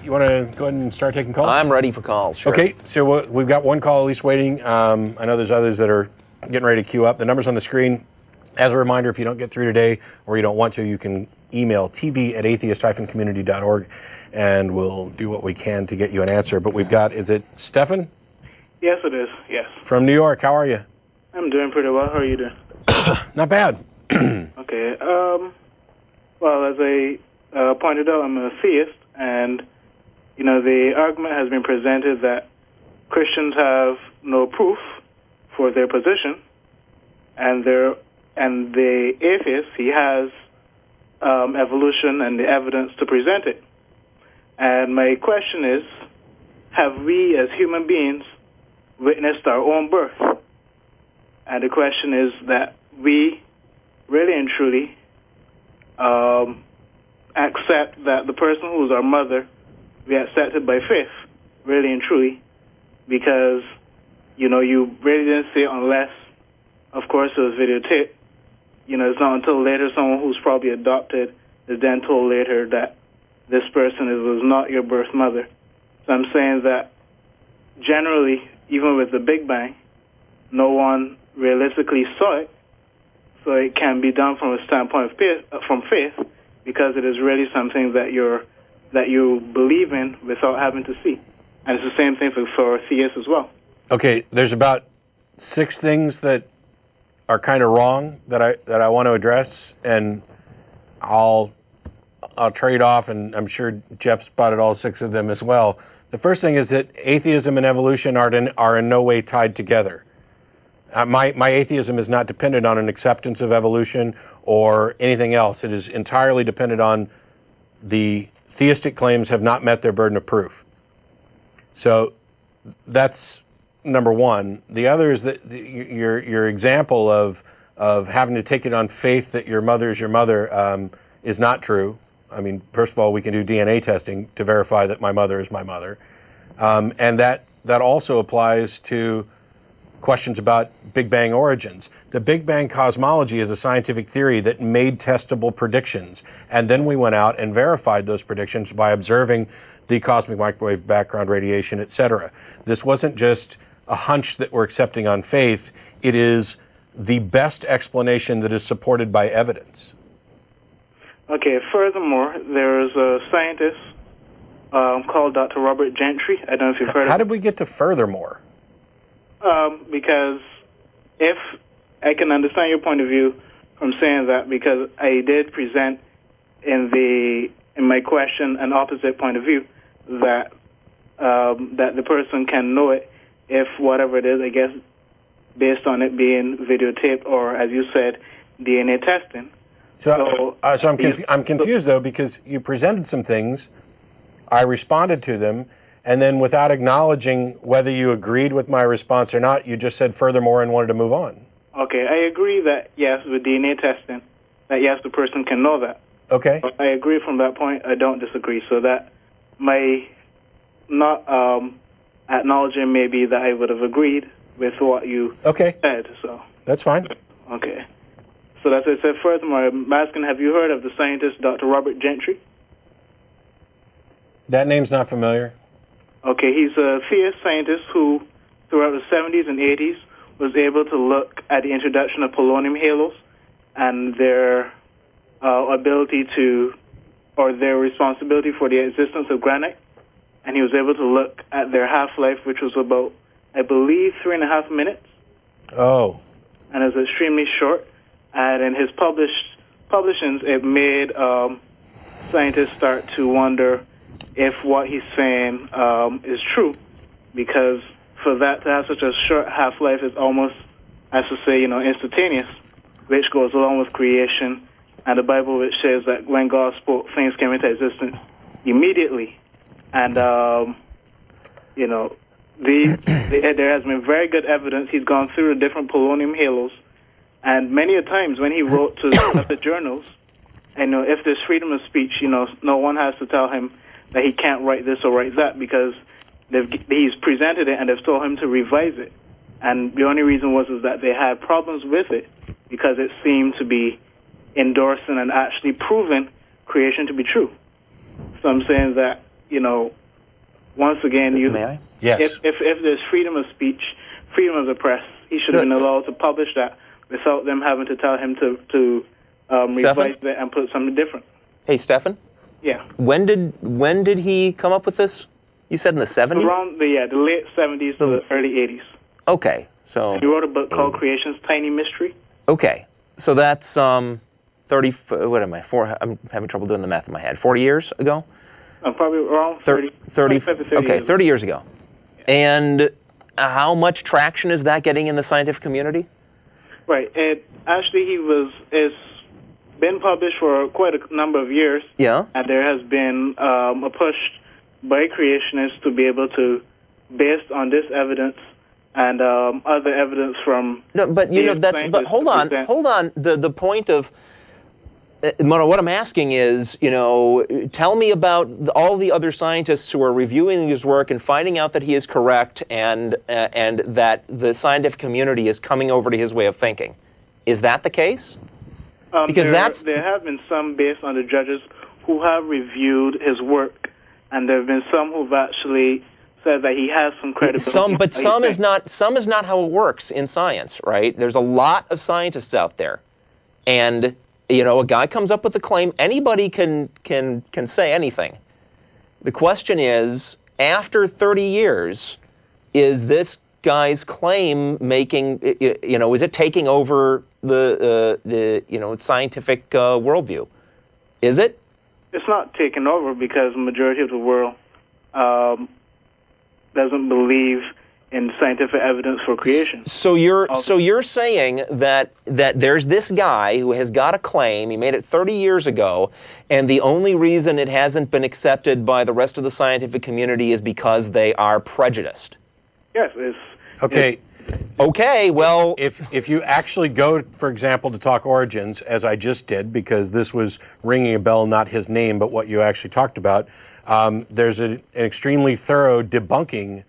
you want to go ahead and start taking calls? I'm ready for calls, sure. Okay, so we've got one call at least waiting. I know there's others that are getting ready to queue up. The number's on the screen. As a reminder, if you don't get through today or you don't want to, you can email tv@atheist-community.org and we'll do what we can to get you an answer. But we've got, is it Stephan? Yes, it is, yes. From New York, how are you? I'm doing pretty well. How are you doing? Not bad. Okay, well, as I pointed out, I'm a theist, and, you know, the argument has been presented that Christians have no proof for their position, and the atheist, he has evolution and the evidence to present it. And my question is, have we as human beings witnessed our own birth? And the question is that we really and truly accept that the person who is our mother, we accept it by faith, really and truly, because, you know, you really didn't see it unless, of course, it was videotaped. You know, it's not until later someone who's probably adopted is then told later that this person was not your birth mother. So I'm saying that generally, even with the Big Bang, no one realistically saw it, so it can be done from a standpoint of faith, because it is really something that you believe in without having to see. And it's the same thing for theists as well. Okay, there's about 6 things that are kind of wrong that I want to address, and I'll trade off, and I'm sure Jeff spotted all 6 of them as well. The first thing is that atheism and evolution are in no way tied together. My atheism is not dependent on an acceptance of evolution or anything else. It is entirely dependent on the theistic claims have not met their burden of proof. So that's number one. The other is that your example of having to take it on faith that your mother is your mother is not true. I mean, first of all, we can do DNA testing to verify that my mother is my mother. And that also applies to questions about Big Bang origins. The Big Bang cosmology is a scientific theory that made testable predictions. And then we went out and verified those predictions by observing the cosmic microwave background radiation, etc. This wasn't just a hunch that we're accepting on faith. It is the best explanation that is supported by evidence. Okay, furthermore, there's a scientist called Dr. Robert Gentry. I don't know if you've heard of him. How did we get to furthermore? Because if I can understand your point of view from saying that, because I did present in my question an opposite point of view, that that the person can know it if whatever it is, I guess, based on it being videotaped or, as you said, DNA testing. So I'm confused, though, because you presented some things, I responded to them, and then without acknowledging whether you agreed with my response or not, you just said furthermore and wanted to move on. Okay, I agree that, yes, with DNA testing, that, yes, the person can know that. Okay. But I agree from that point. I don't disagree. So that my not acknowledging maybe that I would have agreed with what you said. So that's fine. Okay. So that's what I said. Furthermore, I'm asking, have you heard of the scientist Dr. Robert Gentry? That name's not familiar. Okay, he's a theist scientist who, throughout the 70s and 80s, was able to look at the introduction of polonium halos and their ability to, or their responsibility for the existence of granite. And he was able to look at their half-life, which was about, I believe, 3.5 minutes. Oh. And it was extremely short. And in his publishings, it made scientists start to wonder if what he's saying is true, because for that to have such a short half-life is almost, as to say, instantaneous, which goes along with creation, and the Bible which says that when God spoke, things came into existence immediately. And, there has been very good evidence. He's gone through the different polonium halos, and many a times when he wrote to the journals, and if there's freedom of speech, no one has to tell him that he can't write this or write that, because he's presented it and they've told him to revise it. And the only reason was that they had problems with it because it seemed to be endorsing and actually proving creation to be true. So I'm saying that, once again, May I? Yes. if there's freedom of speech, freedom of the press, he should have been allowed to publish that without them having to tell him to revise it and put something different. Hey, Stephan? Yeah. When did he come up with this? You said in the 70s? Around the late 70s to the early 80s. Okay, so... He wrote a book called Creation's Tiny Mystery. Okay, so that's 30... What am I? I'm having trouble doing the math in my head. 40 years ago? Probably around 30 okay, 30 years ago. Yeah. And how much traction is that getting in the scientific community? Right. It's been published for quite a number of years. Yeah. And there has been a push by creationists to be able to, based on this evidence and other evidence from... No, but but hold on. The point of... what I'm asking is, tell me about all the other scientists who are reviewing his work and finding out that he is correct and that the scientific community is coming over to his way of thinking. Is that the case? Because there have been some based on the judges who have reviewed his work, and there have been some who've actually said that he has some credibility. But some is not how it works in science, right? There's a lot of scientists out there, and a guy comes up with a claim. Anybody can say anything. The question is, after 30 years, is this guy's claim making? Is it taking over the scientific worldview? Is it? It's not taken over because the majority of the world doesn't believe in scientific evidence for creation. So you're saying that there's this guy who has got a claim, he made it 30 years ago, and the only reason it hasn't been accepted by the rest of the scientific community is because they are prejudiced. Yes. Okay, well... If you actually go, for example, to talk origins, as I just did, because this was ringing a bell, not his name, but what you actually talked about, there's an extremely thorough debunking.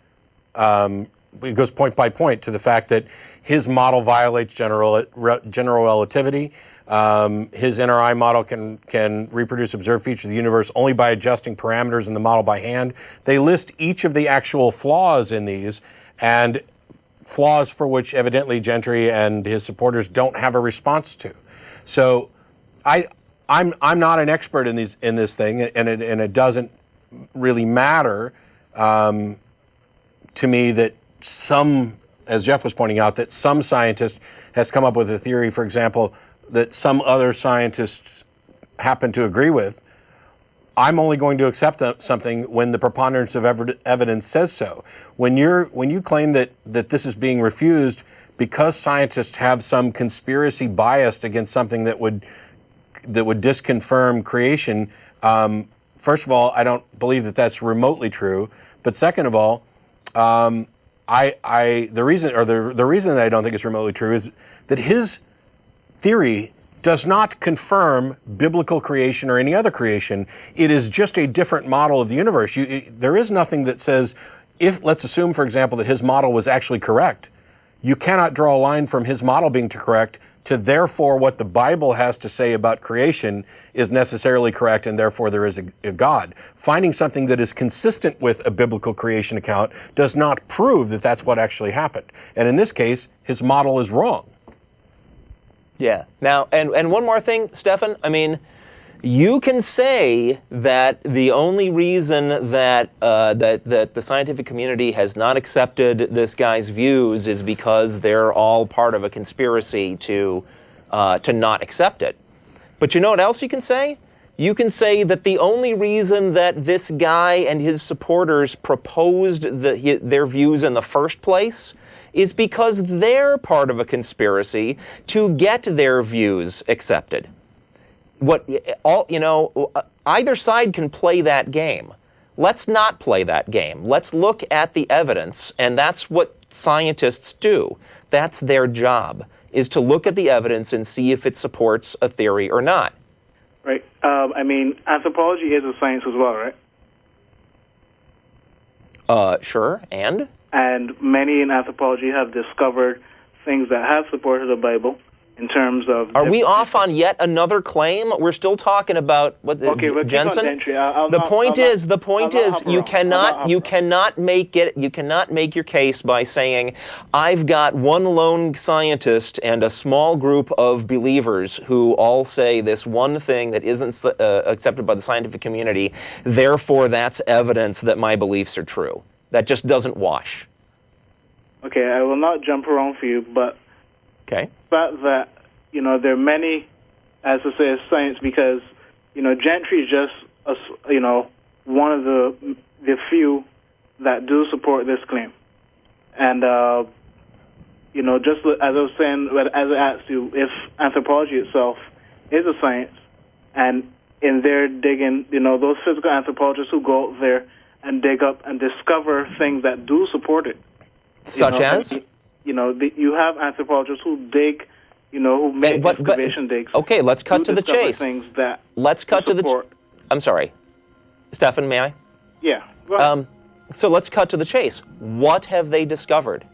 It goes point by point to the fact that his model violates general relativity. His NRI model can reproduce observed features of the universe only by adjusting parameters in the model by hand. They list each of the actual flaws in these, and flaws for which evidently Gentry and his supporters don't have a response to. So I'm not an expert in this thing, and it doesn't really matter to me that some, as Jeff was pointing out, that some scientist has come up with a theory, for example, that some other scientists happen to agree with. I'm only going to accept something when the preponderance of evidence says so. When you claim that this is being refused because scientists have some conspiracy bias against something that would disconfirm creation, first of all, I don't believe that that's remotely true. But second of all, the reason that I don't think it's remotely true is that his theory does not confirm biblical creation or any other creation. It is just a different model of the universe. There is nothing that says, let's assume, for example, that his model was actually correct. You cannot draw a line from his model being correct to therefore what the Bible has to say about creation is necessarily correct, and therefore there is a God. Finding something that is consistent with a biblical creation account does not prove that that's what actually happened. And in this case, his model is wrong. Yeah. Now, and one more thing, Stephan. I mean, you can say that the only reason that the scientific community has not accepted this guy's views is because they're all part of a conspiracy to not accept it. But you know what else you can say? You can say that the only reason that this guy and his supporters proposed their views in the first place is because they're part of a conspiracy to get their views accepted. Either side can play that game. Let's not play that game. Let's look at the evidence, and that's what scientists do. That's their job, is to look at the evidence and see if it supports a theory or not. Right. Anthropology is a science as well, right? Sure, and? And many in anthropology have discovered things that have supported the Bible, in terms of... Are we off on yet another claim? We're still talking about what Okay, but Jensen? The point is you cannot make your case by saying I've got one lone scientist and a small group of believers who all say this one thing that isn't accepted by the scientific community. Therefore, that's evidence that my beliefs are true. That just doesn't wash. Okay, I will not jump around for you, but okay. The fact that, there are many, as I say, science, because, Gentry is just, one of the few that do support this claim. And, just as I was saying, as I asked you, if anthropology itself is a science, and in their digging, those physical anthropologists who go out there and dig up and discover things that do support it. Such as? You have anthropologists who dig, who make excavation digs. Okay, let's cut to the chase. Things that let's cut to the... I'm sorry. Stephan, may I? Yeah. Go ahead. So let's cut to the chase. What have they discovered?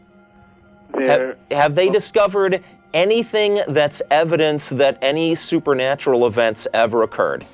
Have they discovered anything that's evidence that any supernatural events ever occurred?